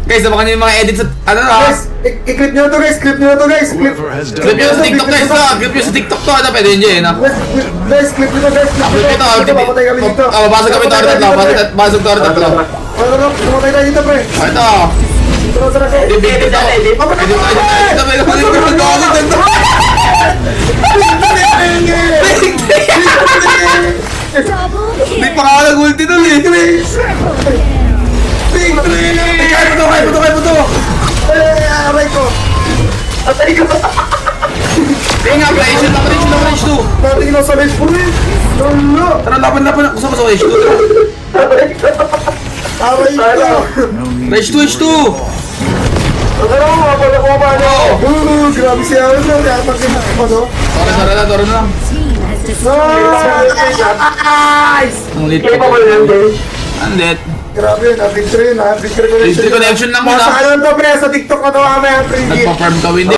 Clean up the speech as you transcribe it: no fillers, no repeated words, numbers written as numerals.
Guys, naman kanyo yung mga edits at ano na. Guys, i-clip nyo na to guys, clip nyo na to guys. Clip Clip nyo sa TikTok guys na. Clip nyo sa TikTok to. Ano, pwede yun dyan eh. Guys, clip nyo to guys. Clip nyo to. Papatay kami dito. Babasag kami to. Babasag to. Pumatay tayo dito pre. Ito. Tara ko. Edit to. Hindi pa nga nag-ulti dun eh. Kaya mo to. Aray ko. Kaya nga, Rage 2. Natingin ako sa race po rin. Lolo. Tara, laban. Gusto ko sa Rage 2. Aray ko. Rage 2. Grabe siya. Kaya pag-inak ko no. Tara na. Nice! Ang lit ko. Ang lit. Grabe yun, na-picture yun ha. Picture Picture connection lang muna. Nasa ano to pre, sa TikTok ko to mamaya. Nagpa-farm ka, hindi.